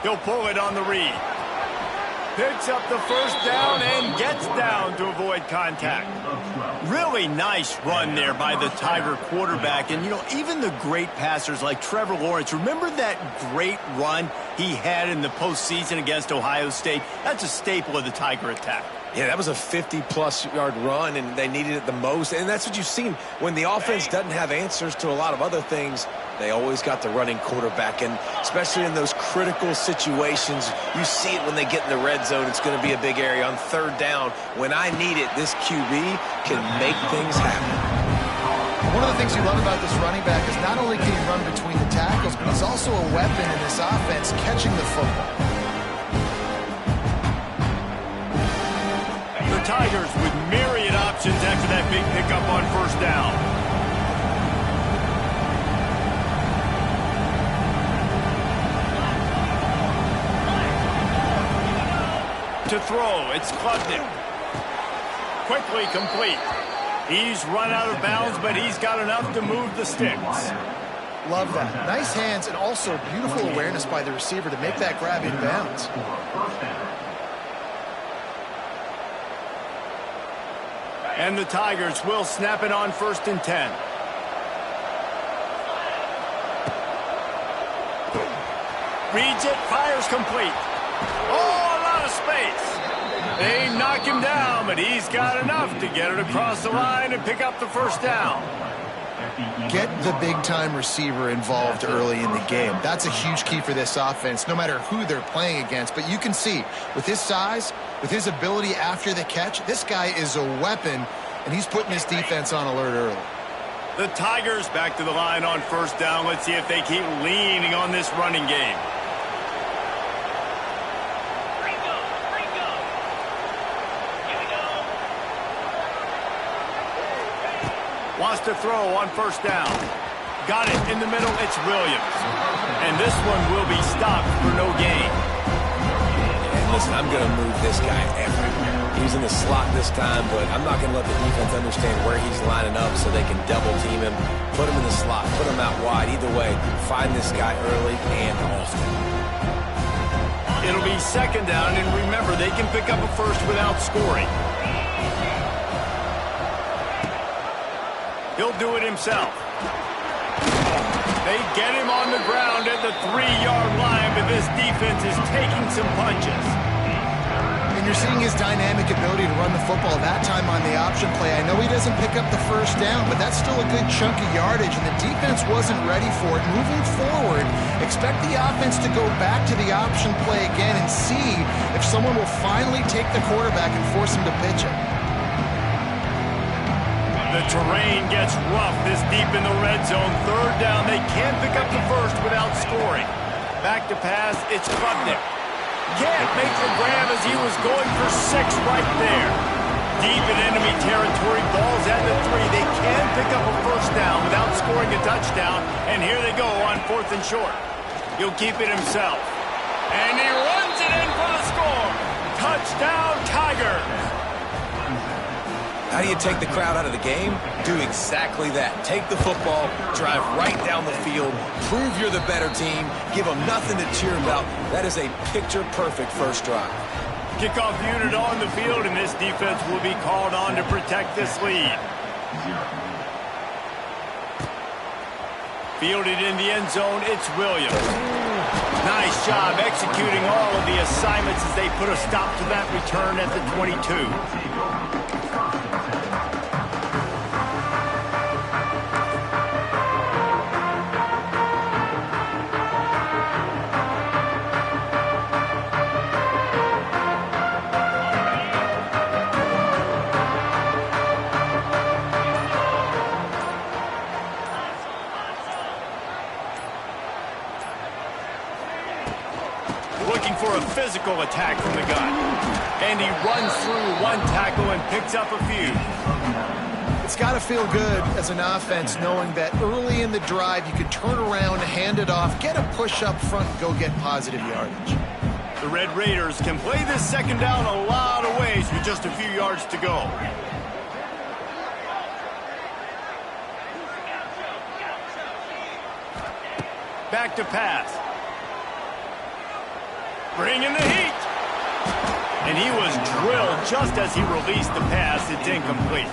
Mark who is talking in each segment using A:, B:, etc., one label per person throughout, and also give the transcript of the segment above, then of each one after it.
A: He'll pull it on the read. Picks up the first down and gets down to avoid contact. Really nice run there by the Tiger quarterback. And, you know, even the great passers like Trevor Lawrence, remember that great run he had in the postseason against Ohio State? That's a staple of the Tiger attack.
B: Yeah, that was a 50-plus yard run, and they needed it the most. And that's what you've seen. When the offense doesn't have answers to a lot of other things, they always got the running quarterback. And especially in those critical situations, you see it when they get in the red zone. It's going to be a big area. On third down, when I need it, this QB can make things happen.
C: One of the things you love about this running back is not only can he run between the tackles, but he's also a weapon in this offense catching the football.
A: The Tigers with myriad options after that big pickup on first down. To throw, it's Klubnik. Quickly complete. He's run out of bounds, but he's got enough to move the sticks.
C: Love that. Nice hands and also beautiful awareness by the receiver to make that grab in bounds.
A: And the Tigers will snap it on 1st and 10. Reads it, fires complete. Oh, a lot of space. They knock him down, but he's got enough to get it across the line and pick up the first down.
C: Get the big-time receiver involved early in the game. That's a huge key for this offense, no matter who they're playing against. But you can see, with his size, with his ability after the catch, this guy is a weapon, and he's putting his defense on alert early.
A: The Tigers back to the line on first down. Let's see if they keep leaning on this running game. Wants to throw on first down. Got it in the middle. It's Williams. And this one will be stopped for no gain.
B: And listen, I'm going to move this guy everywhere. He's in the slot this time, but I'm not going to let the defense understand where he's lining up so they can double team him, put him in the slot, put him out wide. Either way, find this guy early and often.
A: It'll be 2nd down, and remember, they can pick up a first without scoring. He'll do it himself. They get him on the ground at the 3-yard line, but this defense is taking some punches.
C: And you're seeing his dynamic ability to run the football that time on the option play. I know he doesn't pick up the first down, but that's still a good chunk of yardage, and the defense wasn't ready for it. Moving forward, expect the offense to go back to the option play again and see if someone will finally take the quarterback and force him to pitch it.
A: The terrain gets rough this deep in the red zone. 3rd down, they can't pick up the first without scoring. Back to pass, it's Klubnik. Can't make the grab as he was going for 6 right there. Deep in enemy territory, ball's at the 3. They can pick up a first down without scoring a touchdown. And here they go on 4th and short. He'll keep it himself. And he runs it in for the score. Touchdown, Tigers.
B: How do you take the crowd out of the game? Do exactly that. Take the football, drive right down the field, prove you're the better team, give them nothing to cheer about. That is a picture-perfect first drive.
A: Kickoff unit on the field, and this defense will be called on to protect this lead. Fielded in the end zone, it's Williams. Nice job executing all of the assignments as they put a stop to that return at the 22. Looking for a physical attack from the gun. And he runs through 1 tackle and picks up a few.
C: It's got to feel good as an offense knowing that early in the drive you can turn around, hand it off, get a push up front, and go get positive yardage.
A: The Red Raiders can play this 2nd down a lot of ways with just a few yards to go. Back to pass. Bringing the heat. And he was drilled just as he released the pass. It's incomplete.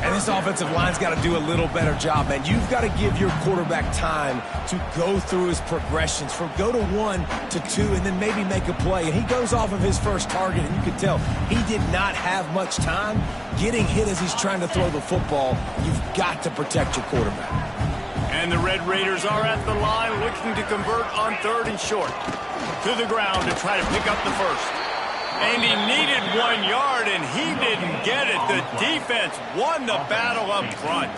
B: And this offensive line's got to do a little better job, man. You've got to give your quarterback time to go through his progressions, from go to 1 to 2, and then maybe make a play. And he goes off of his first target, and you can tell he did not have much time getting hit as he's trying to throw the football. You've got to protect your quarterback.
A: And the Red Raiders are at the line looking to convert on 3rd and short. To the ground to try to pick up the first. And he needed 1 yard, and he didn't get it. The defense won the battle up front.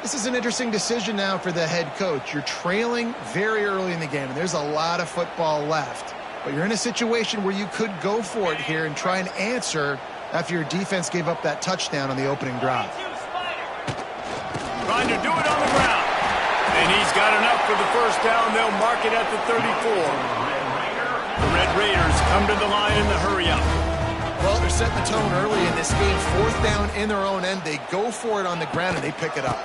C: This is an interesting decision now for the head coach. You're trailing very early in the game, and there's a lot of football left. But you're in a situation where you could go for it here and try and answer after your defense gave up that touchdown on the opening drive.
A: Trying to do it on the ground. And he's got enough for the first down. They'll mark it at the 34. The Red Raiders come to the line in the hurry-up.
C: Well, they're setting the tone early in this game. 4th down in their own end. They go for it on the ground, and they pick it up.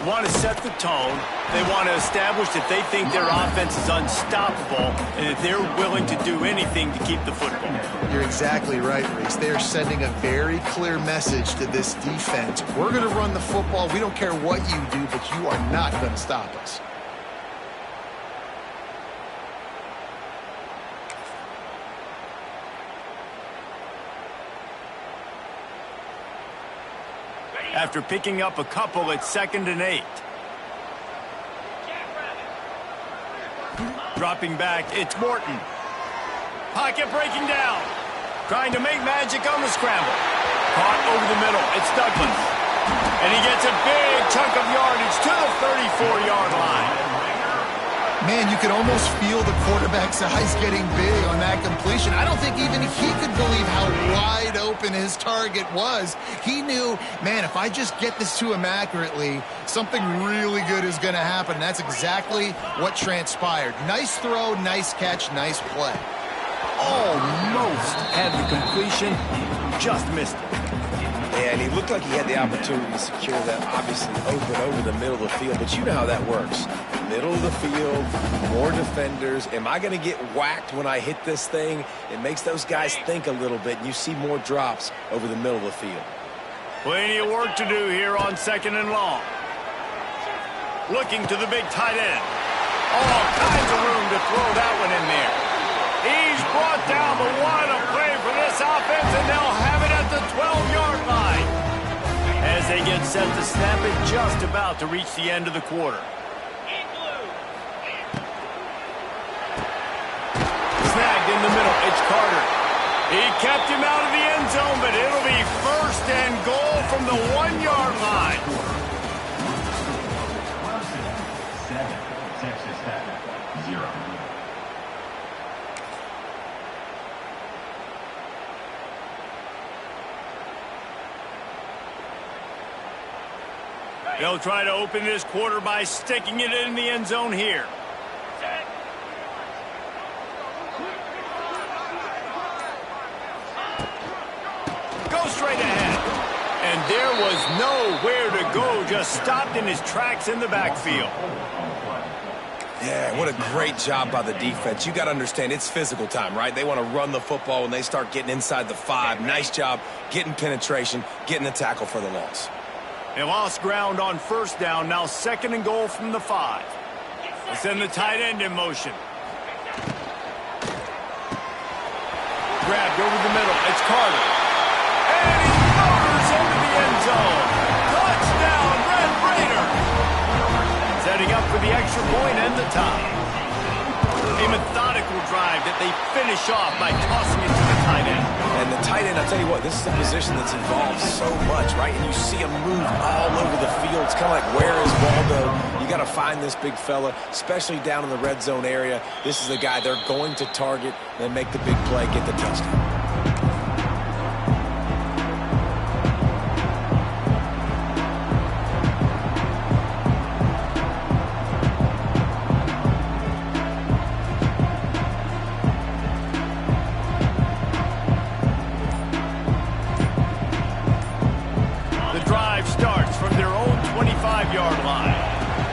A: Want to set the tone. They want to establish that they think their offense is unstoppable and that they're willing to do anything to keep the football.
C: You're exactly right, Reese. They are sending a very clear message to this defense. We're going to run the football. We don't care what you do, but you are not going to stop us.
A: After picking up a couple, it's 2nd and 8. Dropping back, it's Morton. Pocket breaking down. Trying to make magic on the scramble. Caught over the middle, it's Douglas. And he gets a big chunk of yardage to the 34-yard line.
C: Man, you could almost feel the quarterback's eyes getting big on that completion. I don't think even he could believe how wide open his target was. He knew, man, if I just get this to him accurately, something really good is going to happen. That's exactly what transpired. Nice throw, nice catch, nice play.
A: Almost had the completion, just missed it.
B: Yeah, and he looked like he had the opportunity to secure that, obviously, open over the middle of the field. But you know how that works. Middle of the field, more defenders. Am I going to get whacked when I hit this thing? It makes those guys think a little bit, and you see more drops over the middle of the field.
A: Plenty of work to do here on 2nd and long. Looking to the big tight end. All kinds of room to throw that one in there. He's brought down, but what a play for this offense, and they'll have it at the 12-yard line. As they get set to snap it, just about to reach the end of the quarter. Snagged in the middle, it's Carter. He kept him out of the end zone, but it'll be 1st and goal from the 1-yard line.
D: Texas Tech, 0.
A: They'll try to open this quarter by sticking it in the end zone here. Go straight ahead. And there was nowhere to go, just stopped in his tracks in the backfield.
B: Yeah, what a great job by the defense. You got to understand, it's physical time, right? They want to run the football when they start getting inside the 5. Nice job getting penetration, getting the tackle for the loss.
A: They lost ground on 1st down, now 2nd and goal from the 5. They send the tight end in motion. Grabbed over the middle, it's Carter. And he motors into the end zone. Touchdown, Red Raider. Setting up for the extra point and the tie. A methodical drive that they finish off by tossing it to the tight end.
B: And the tight end, I'll tell you what, this is a position that's involved so much, right? And you see him move all over the field. It's kind of like, where is Waldo? You got to find this big fella, especially down in the red zone area. This is the guy they're going to target and make the big play, get the touchdown.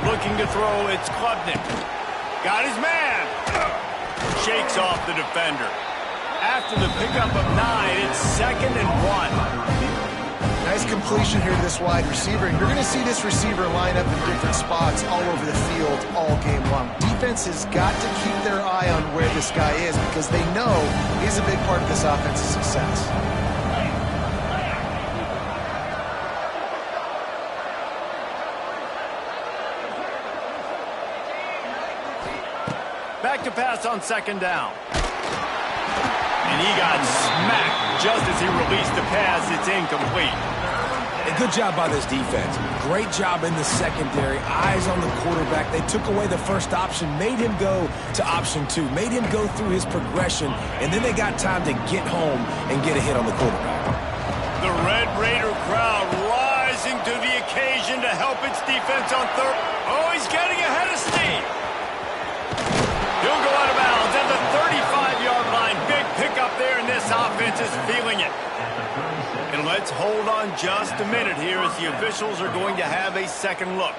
A: Looking to throw, it's Klubnik. Got his man. shakes off the defender. After the pickup of 9, it's 2nd and 1.
C: Nice completion here to this wide receiver. And you're going to see this receiver line up in different spots all over the field all game long. Defense has got to keep their eye on where this guy is because they know he's a big part of this offense's success.
A: Back to pass on 2nd down. And he got smacked just as he released the pass. It's incomplete.
B: A good job by this defense. Great job in the secondary. Eyes on the quarterback. They took away the first option, made him go to option 2, made him go through his progression, and then they got time to get home and get a hit on the quarterback.
A: The Red Raider crowd rising to the occasion to help its defense on 3rd. Oh, he's getting ahead of steam. He'll go out of bounds at the 35-yard line. Big pickup there, and this offense is feeling it. And let's hold on just a minute here as the officials are going to have a second look.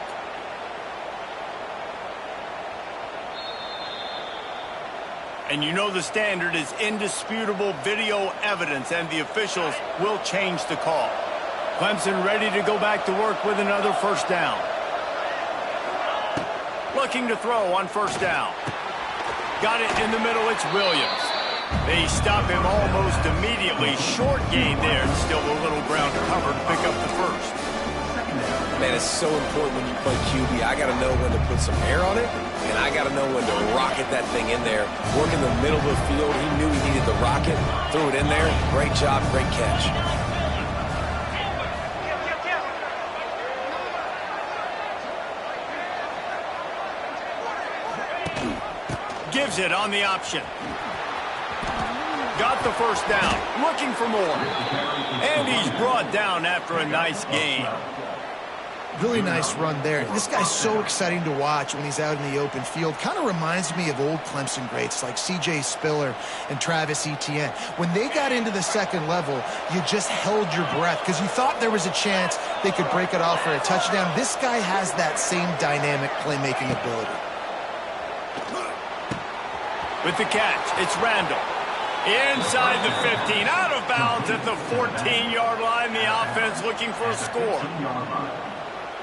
A: And you know the standard is indisputable video evidence, and the officials will change the call. Clemson ready to go back to work with another 1st down. Looking to throw on 1st down. Got it in the middle, it's Williams. They stop him almost immediately. Short gain there, and still a little ground to cover to pick up the 1st.
B: Man, it's so important when you play QB. I got to know when to put some air on it, and I got to know when to rocket that thing in there. Work in the middle of the field. He knew he needed the rocket, threw it in there. Great job, great catch.
A: Gives it on the option. Got the 1st down. Looking for more. And he's brought down after a nice gain.
C: Really nice run there. This guy's so exciting to watch when he's out in the open field. Kind of reminds me of old Clemson greats like C.J. Spiller and Travis Etienne. When they got into the 2nd level, you just held your breath because you thought there was a chance they could break it off for a touchdown. This guy has that same dynamic playmaking ability.
A: With the catch, it's Randall. Inside the 15, out of bounds at the 14-yard line. The offense looking for a score.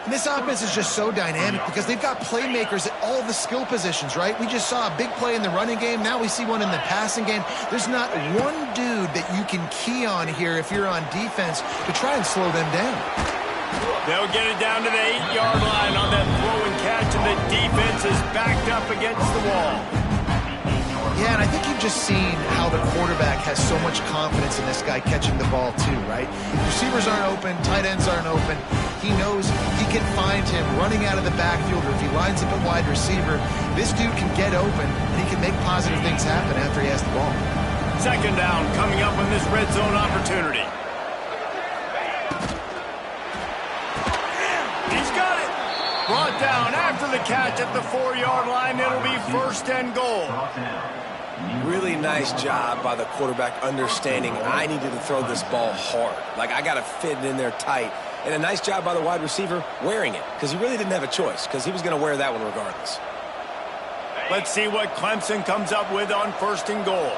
C: And this offense is just so dynamic because they've got playmakers at all the skill positions, right? We just saw a big play in the running game. Now we see one in the passing game. There's not one dude that you can key on here if you're on defense to try and slow them down.
A: They'll get it down to the 8-yard line on that throw and catch, and the defense is backed up against the wall.
C: Yeah, and I think you've just seen how the quarterback has so much confidence in this guy catching the ball too, right? Receivers aren't open, tight ends aren't open. He knows he can find him running out of the backfield, or if he lines up at wide receiver, this dude can get open, and he can make positive things happen after he has the ball.
A: 2nd down coming up on this red zone opportunity. He's got it. Brought down after the catch at the 4-yard line. It'll be 1st and goal.
B: Really nice job by the quarterback understanding I needed to throw this ball hard. Like, I got to fit it in there tight. And a nice job by the wide receiver wearing it because he really didn't have a choice because he was going to wear that one regardless.
A: Let's see what Clemson comes up with on 1st and goal.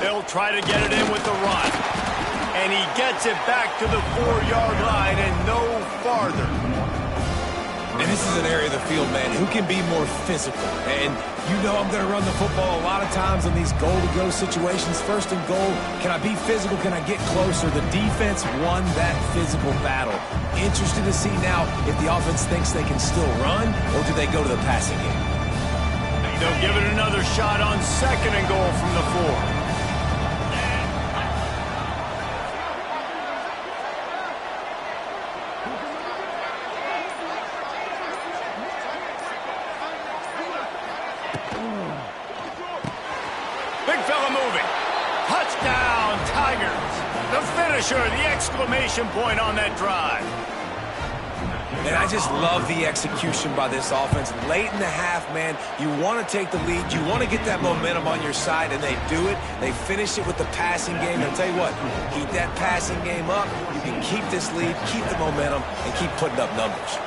A: They'll try to get it in with the run. And he gets it back to the 4-yard line and no farther.
B: And this is an area of the field, man, who can be more physical. And you know I'm going to run the football a lot of times in these goal-to-go situations. 1st and goal, can I be physical? Can I get closer? The defense won that physical battle. Interested to see now if the offense thinks they can still run, or do they go to the passing game?
A: They'll give it another shot on 2nd and goal from the 4. Big fella moving. Touchdown, Tigers. The finisher, the exclamation point on that drive.
B: And I just love the execution by this offense. Late in the half, man, you want to take the lead. You want to get that momentum on your side, and they do it. They finish it with the passing game. And I'll tell you what, keep that passing game up. You can keep this lead, keep the momentum, and keep putting up numbers.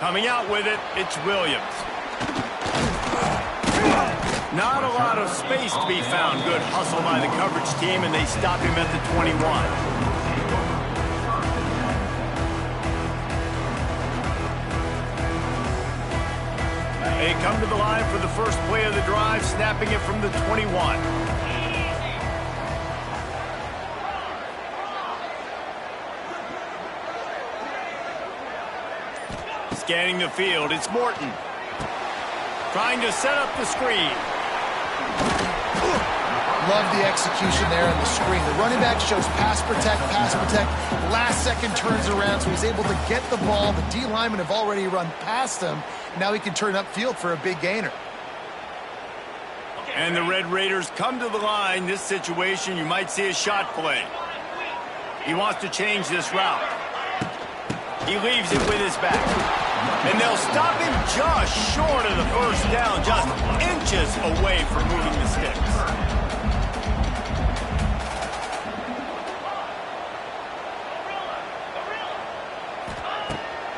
A: Coming out with it, it's Williams. Not a lot of space to be found. Good hustle by the coverage team, and they stop him at the 21. They come to the line for the first play of the drive, snapping it from the 21. Scanning the field, it's Morton. Trying to set up the screen.
C: Love the execution there on the screen. The running back shows pass protect. Last second turns around, so he's able to get the ball. The D linemen have already run past him. Now he can turn upfield for a big gainer.
A: And the Red Raiders come to the line. This situation, you might see a shot play. He wants to change this route. He leaves it with his back. And they'll stop him just short of the first down, just inches away from moving the sticks.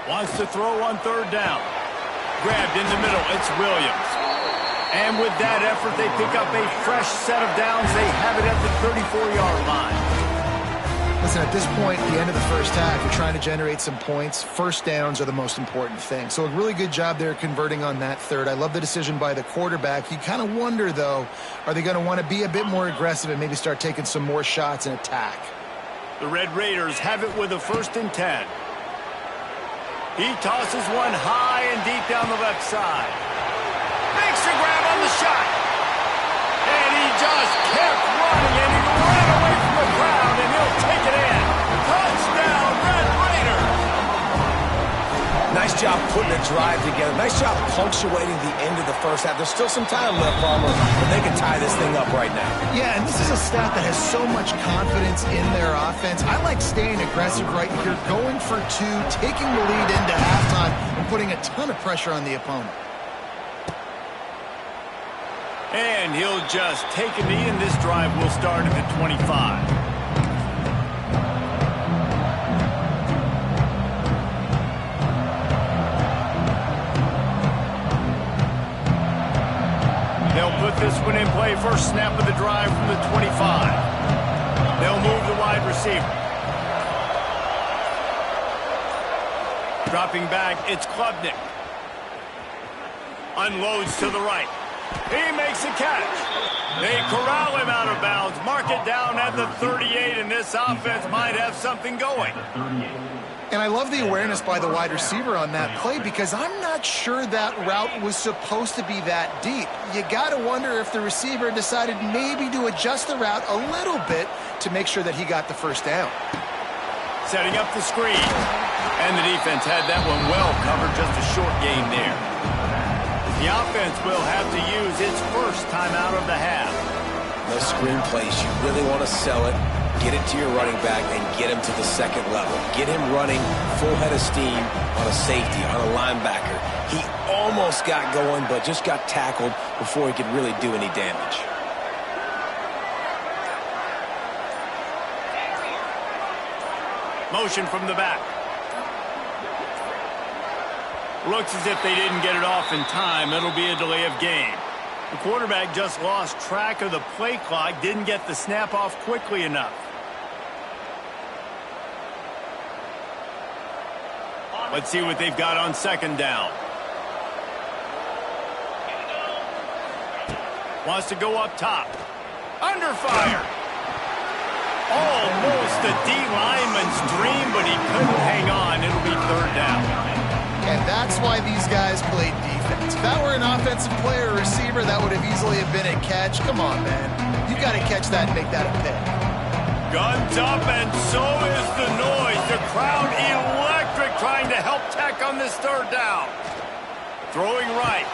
A: Wants to throw on third down. Grabbed in the middle, it's Williams. And with that effort, they pick up a fresh set of downs. They have it at the 34-yard line.
C: Listen, at this point, the end of the first half, you're trying to generate some points. First downs are the most important thing. So a really good job there converting on that third. I love the decision by the quarterback. You kind of wonder, though, are they going to want to be a bit more aggressive and maybe start taking some more shots and attack?
A: The Red Raiders have it with a 1st and 10. He tosses one high and deep down the left side. Makes a grab on the shot. And he just kept running, and he ran away from the crowd, and he'll take it in. Touchdown, Red Raiders.
B: Nice job putting a drive together. Nice job punctuating the end of the first half. There's still some time left, Palmer, but they can tie this thing up right now.
C: Yeah, and this is a staff that has so much confidence in their offense. I like staying aggressive right here, going for two, taking the lead into halftime, and putting a ton of pressure on the opponent.
A: And he'll just take a knee, and this drive will start at the 25. They'll put this one in play. First snap of the drive from the 25. They'll move the wide receiver. Dropping back, it's Klubnik. Unloads to the right. He makes a catch. They corral him out of bounds. Mark it down at the 38, and this offense might have something going.
C: And I love the awareness by the wide receiver on that play because I'm not sure that route was supposed to be that deep. You got to wonder if the receiver decided maybe to adjust the route a little bit to make sure that he got the first down.
A: Setting up the screen. And the defense had that one well covered, just a short gain there. The offense will have to use its first timeout of the half.
B: Those screen plays, you really want to sell it, get it to your running back, and get him to the second level. Get him running full head of steam on a safety, on a linebacker. He almost got going, but just got tackled before he could really do any damage.
A: Motion from the back. Looks as if they didn't get it off in time. It'll be a delay of game. The quarterback just lost track of the play clock, didn't get the snap off quickly enough. Let's see what they've got on second down. Wants to go up top. Under fire. Almost a D lineman's dream, but he couldn't hang on. It'll be third down.
C: And that's why these guys played defense. If that were an offensive player or receiver, that would have easily have been a catch. Come on, man. You got to catch that and make that a pick.
A: Guns up, and so is the noise. The crowd electric, trying to help Tech on this third down. Throwing right.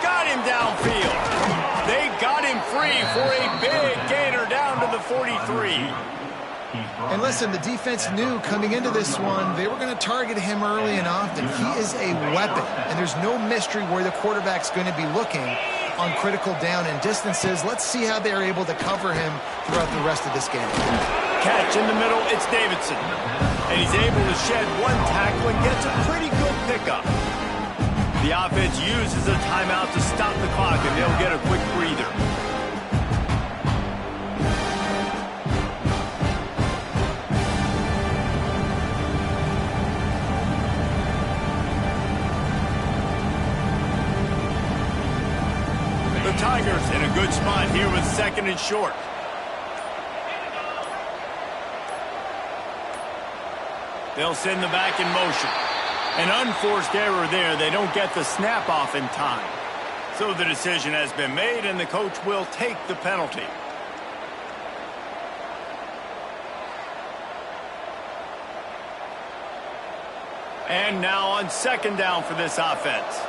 A: Got him downfield. They got him free for a big gainer down to to the 43.
C: And listen, the defense knew coming into this one, they were going to target him early and often. He is a weapon, and there's no mystery where the quarterback's going to be looking on critical down and distances. Let's see how they're able to cover him throughout the rest of this game.
A: Catch in the middle, it's Davidson. And he's able to shed one tackle and gets a pretty good pickup. The offense uses a timeout to stop the clock, and they'll get a quick breather. The Tigers in a good spot here with 2nd and short. They'll send the back in motion. An unforced error there. They don't get the snap off in time. So the decision has been made, and the coach will take the penalty. And now on 2nd down for this offense.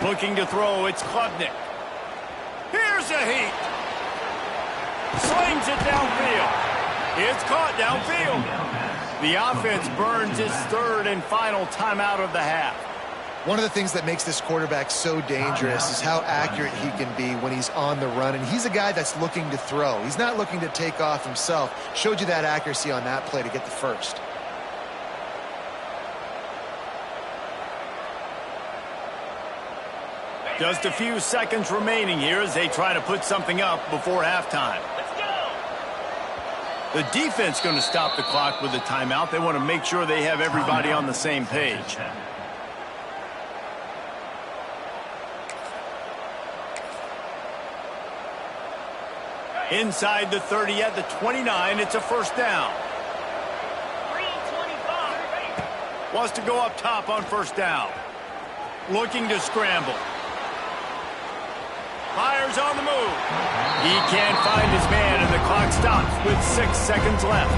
A: Looking to throw, it's Klubnik. Here's a heat. Slings it downfield. It's caught downfield. The offense burns its 3rd and final timeout of the half.
C: One of the things that makes this quarterback so dangerous is how accurate he can be when he's on the run. And he's a guy that's looking to throw. He's not looking to take off himself. Showed you that accuracy on that play to get the first.
A: Just a few seconds remaining here as they try to put something up before halftime. The defense going to stop the clock with a timeout. They want to make sure they have everybody on the same page. Inside the 30 at the 29, it's a 1st down. Wants to go up top on 1st down. Looking to scramble. Fires on the move. He can't find his man, and the clock stops with 6 seconds left.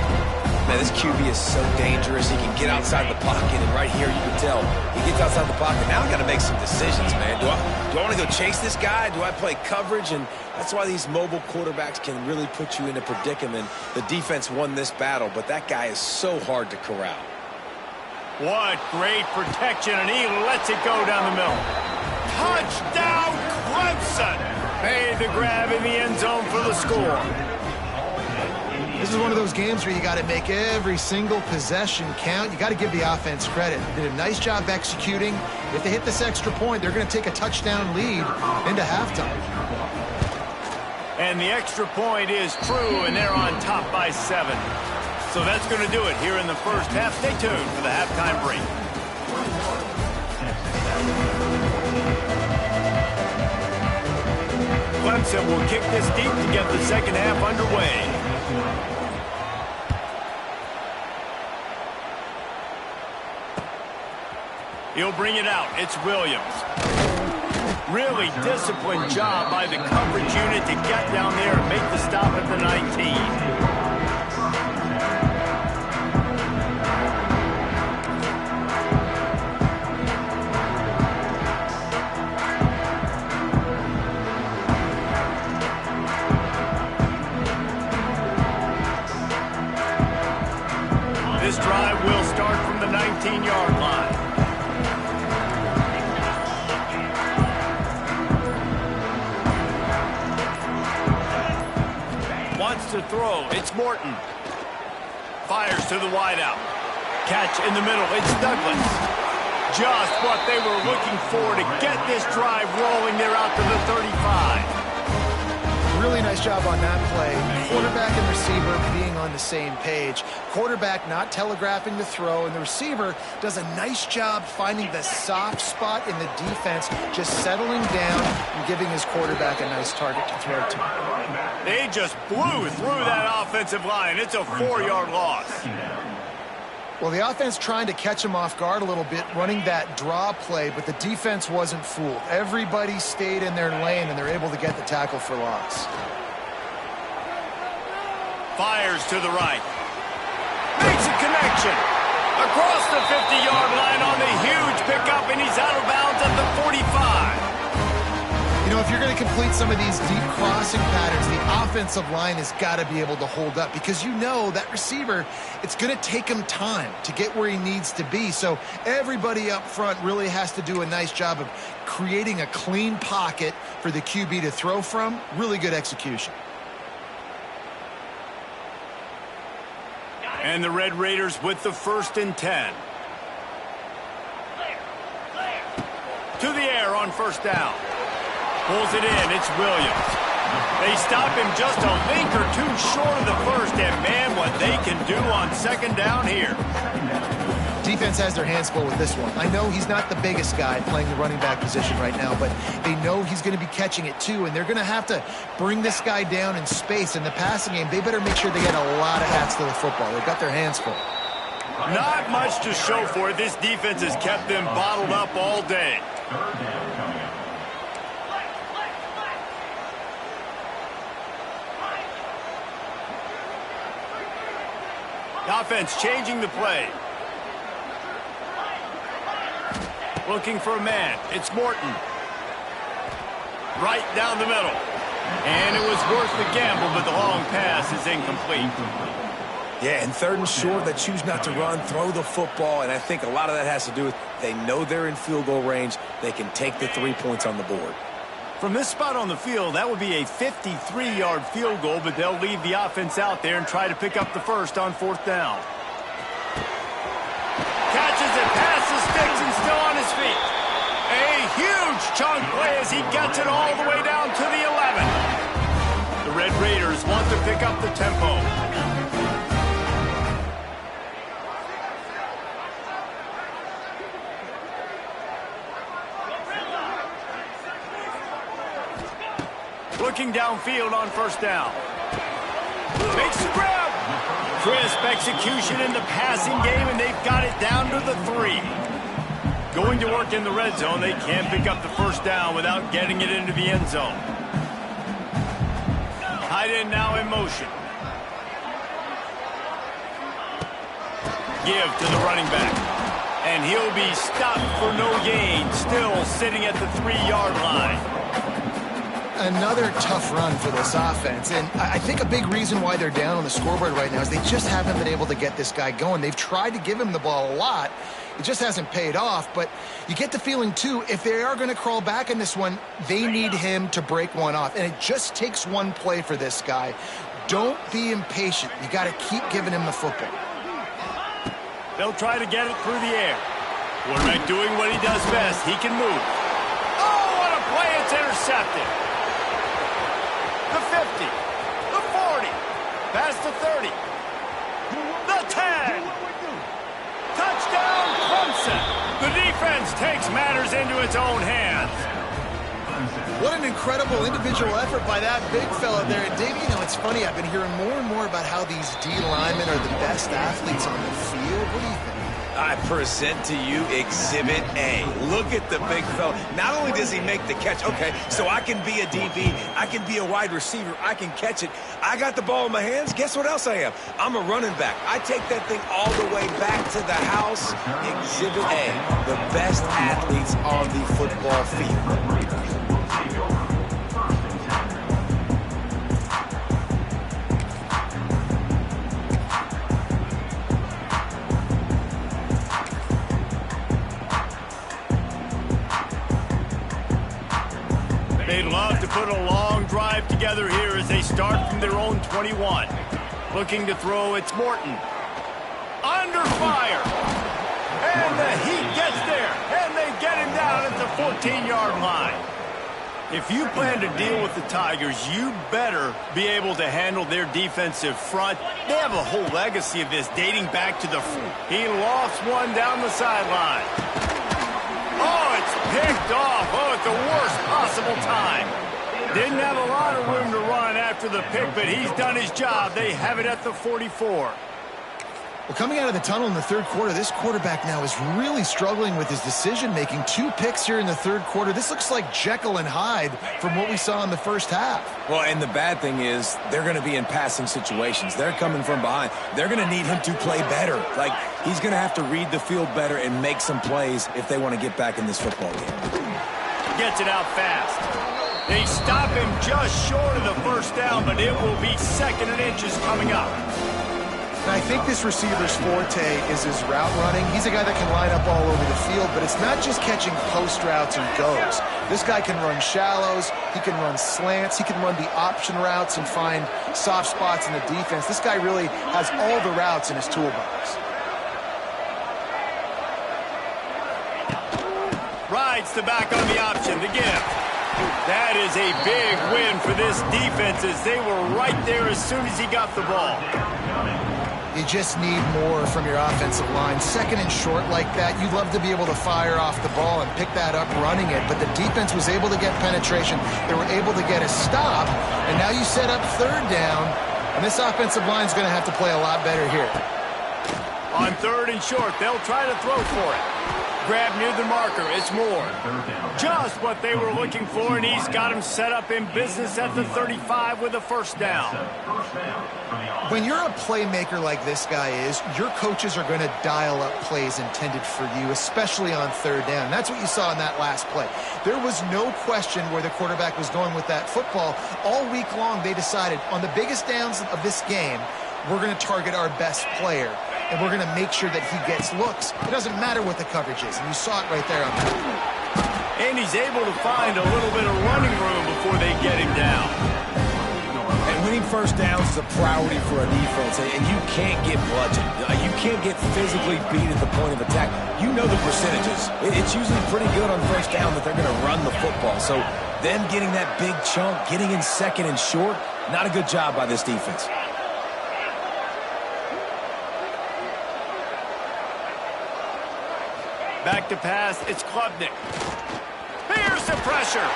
B: Man, this QB is so dangerous. He can get outside the pocket, and right here you can tell he gets outside the pocket. Now I got to make some decisions, man. Do I want to go chase this guy? Do I play coverage? And that's why these mobile quarterbacks can really put you in a predicament. The defense won this battle, but that guy is so hard to corral.
A: What great protection, and he lets it go down the middle. Touchdown, Clemson! Made the grab in the end zone for the score.
C: This is one of those games where you got to make every single possession count. You got to give the offense credit. They did a nice job executing. If they hit this extra point, they're going to take a touchdown lead into halftime.
A: And the extra point is true, and they're on top by 7. So that's going to do it here in the first half. Stay tuned for the halftime break. Clemson will kick this deep to get the second half underway. He'll bring it out. It's Williams. Really disciplined job by the coverage unit to get down there and make the stop at the 19. This drive will start from the 19-yard line. Wants to throw. It's Morton. Fires to the wideout. Catch in the middle. It's Douglas. Just what they were looking for to get this drive rolling. They're out to the 35.
C: Really nice job on that play. Quarterback and receiver being on the same page. Quarterback not telegraphing the throw, and the receiver does a nice job finding the soft spot in the defense, just settling down and giving his quarterback a nice target to throw to.
A: They just blew through that offensive line. It's a 4-yard loss.
C: Well, the offense trying to catch him off guard a little bit, running that draw play, but the defense wasn't fooled. Everybody stayed in their lane, and they're able to get the tackle for loss.
A: Fires to the right. Makes a connection. Across the 50-yard line on the huge pickup, and he's out of bounds at the 45.
C: You You know, if you're going to complete some of these deep crossing patterns, the offensive line has got to be able to hold up because you know that receiver, it's going to take him time to get where he needs to be. So everybody up front really has to do a nice job of creating a clean pocket for the QB to throw from. Really good execution.
A: And the Red Raiders with the 1st and 10. To the air on 1st down. Pulls it in. It's Williams. They stop him just a link or two short of the 1st, and man, what they can do on 2nd down here.
C: Defense has their hands full with this one. I know he's not the biggest guy playing the running back position right now, but they know he's going to be catching it too, and they're going to have to bring this guy down in space. In the passing game, they better make sure they get a lot of hats to the football. They've got their hands full.
A: Not much to show for it. This defense has kept them bottled up all day. The offense changing the play. Looking for a man. It's Morton. Right down the middle. And it was worth the gamble, but the long pass is incomplete.
B: Yeah, and 3rd and short, they choose not to run, throw the football, and I think a lot of that has to do with they know they're in field goal range. They can take the 3 points on the board.
A: From this spot on the field, that would be a 53-yard field goal, but they'll leave the offense out there and try to pick up the 1st on 4th down. Catches it, past the sticks, and still on his feet. A huge chunk play as he gets it all the way down to the 11. The Red Raiders want to pick up the tempo. Looking downfield on 1st down. Makes the grab. Crisp execution in the passing game, and they've got it down to the 3. Going to work in the red zone. They can't pick up the 1st down without getting it into the end zone. Tight end now in motion. Give to the running back. And he'll be stopped for no gain, still sitting at the 3-yard line.
C: Another tough run for this offense, and I think a big reason why they're down on the scoreboard right now is they just haven't been able to get this guy going. They've tried to give him the ball a lot. It just hasn't paid off, but you get the feeling, too, if they are going to crawl back in this one, they need him to break one off, and it just takes one play for this guy. Don't be impatient. You got to keep giving him the football.
A: They'll try to get it through the air. Quarterback doing what he does best. He can move. Oh, what a play. It's intercepted. The 50, the 40, past the 30, the 10. Touchdown, Clemson. The defense takes matters into its own hands.
C: What an incredible individual effort by that big fella there. And Dave, you know, it's funny, I've been hearing more and more about how these D linemen are the best athletes on the field. What do you think?
B: I present to you Exhibit A. Look at the big fella. Not only does he make the catch, okay, so I can be a DB, I can be a wide receiver, I can catch it. I got the ball in my hands. Guess what else I am? I'm a running back. I take that thing all the way back to the house. Exhibit A, the best athletes on the football field.
A: They'd love to put a long drive together here as they start from their own 21. Looking to throw, it's Morton. Under fire. And the heat gets there. And they get him down at the 14-yard line. If you plan to deal with the Tigers, you better be able to handle their defensive front. They have a whole legacy of this dating back to the... He lofts one down the sideline. Oh, it's picked off. Oh, at the worst possible time. Didn't have a lot of room to run after the pick, but he's done his job. They have it at the 44.
C: Well, coming out of the tunnel in the third quarter, this quarterback now is really struggling with his decision-making. 2 picks here in the third quarter. This looks like Jekyll and Hyde from what we saw in the first half.
B: Well, and the bad thing is they're going to be in passing situations. They're coming from behind. They're going to need him to play better. Like, he's going to have to read the field better and make some plays if they want to get back in this football game.
A: Gets it out fast. They stop him just short of the first down, but it will be 2nd and inches coming up.
C: And I think this receiver's forte is his route running. He's a guy that can line up all over the field, but it's not just catching post routes and goes. This guy can run shallows, he can run slants, he can run the option routes and find soft spots in the defense. This guy really has all the routes in his toolbox.
A: Rides the back on the option, the gift. That is a big win for this defense as they were right there as soon as he got the ball.
C: You just need more from your offensive line. 2nd and short like that, you'd love to be able to fire off the ball and pick that up running it, but the defense was able to get penetration. They were able to get a stop, and now you set up 3rd down, and this offensive line is going to have to play a lot better here.
A: On 3rd and short, they'll try to throw for it. Grab near the marker, it's Moore. Just what they were looking for, and he's got him set up in business at the 35 with a 1st down.
C: When you're a playmaker like this guy is, your coaches are going to dial up plays intended for you, especially on 3rd down. That's what you saw in that last play. There was no question where the quarterback was going with that football. All week long, they decided on the biggest downs of this game, we're going to target our best player, and we're going to make sure that he gets looks. It doesn't matter what the coverage is, and you saw it right there on that.
A: And he's able to find a little bit of running room before they get him down.
B: And winning 1st downs is a priority for a defense, and you can't get bludgeoned. You can't get physically beat at the point of attack. You know the percentages. It's usually pretty good on 1st down that they're going to run the football. So them getting that big chunk, getting in 2nd and short, not a good job by this defense.
A: Back to pass, it's Klubnik. Here's the pressure.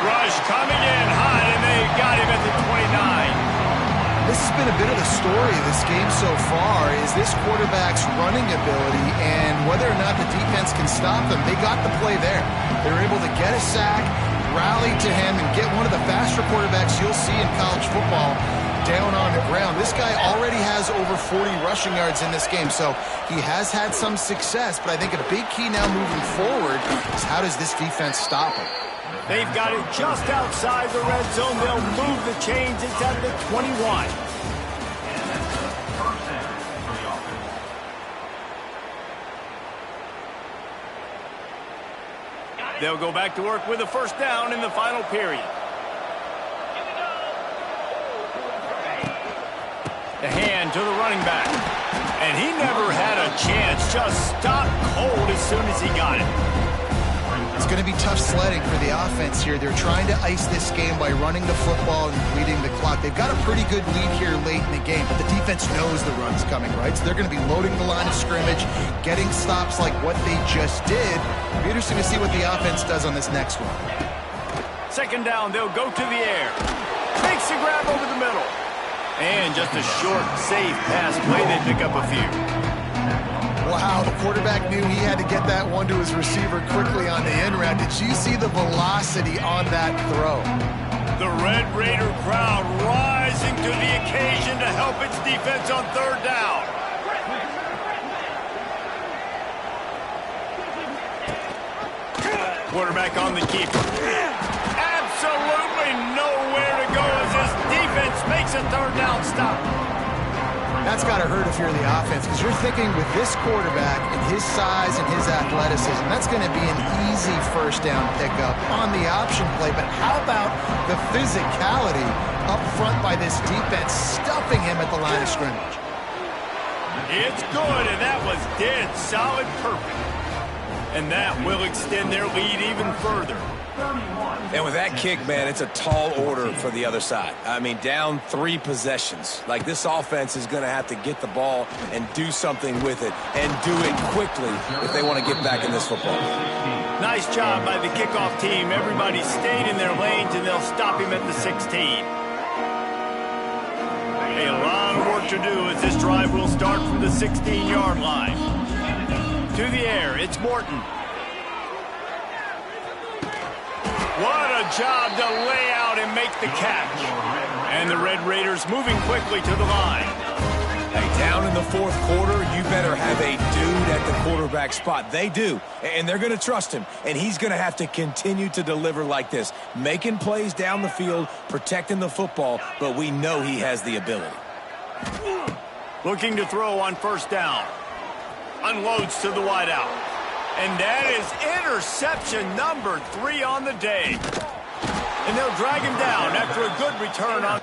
A: Rush coming in hot, and they got him at the 29.
C: This has been a bit of the story of this game so far, is this quarterback's running ability and whether or not the defense can stop them. They got the play there. They were able to get a sack, rally to him, and get one of the faster quarterbacks you'll see in college football down on the ground. This guy already has over 40 rushing yards in this game, so he has had some success, but I think a big key now moving forward is how does this defense stop him?
A: They've got it just outside the red zone. They'll move the chains. It's at the 21. They'll go back to work with a 1st down in the final period. The hand to the running back. And he never had a chance. Just stopped cold as soon as he got it.
C: It's going to be tough sledding for the offense here. They're trying to ice this game by running the football and bleeding the clock. They've got a pretty good lead here late in the game, but the defense knows the run's coming, right? So they're going to be loading the line of scrimmage, getting stops like what they just did. It'll be interesting to see what the offense does on this next one.
A: 2nd down, they'll go to the air. Makes the grab over the middle. And just a short, safe pass play. They pick up a few.
C: Wow, the quarterback knew he had to get that one to his receiver quickly on the in route. Did you see the velocity on that throw?
A: The Red Raider crowd rising to the occasion to help its defense on 3rd down. Quarterback on the keeper. Absolutely nowhere to go as this defense makes a 3rd down stop.
C: That's got to hurt if you're the offense, because you're thinking with this quarterback and his size and his athleticism, that's going to be an easy 1st down pickup on the option play. But how about the physicality up front by this defense, stuffing him at the line of scrimmage?
A: It's good, and that was dead solid perfect. And that will extend their lead even further.
B: And with that kick, man, it's a tall order for the other side. I mean, down 3 possessions. Like, this offense is going to have to get the ball and do something with it, and do it quickly if they want to get back in this football game.
A: Nice job by the kickoff team. Everybody stayed in their lanes, and they'll stop him at the 16. A lot of work to do as this drive will start from the 16-yard line. To the air, it's Morton. What a job to lay out and make the catch. And the Red Raiders moving quickly to the line.
B: Hey, down in the fourth quarter, you better have a dude at the quarterback spot. They do, and they're going to trust him, and he's going to have to continue to deliver like this, making plays down the field, protecting the football, but we know he has the ability.
A: Looking to throw on first down. Unloads to the wideout. And that is interception number 3 on the day. And they'll drag him down after a good return on...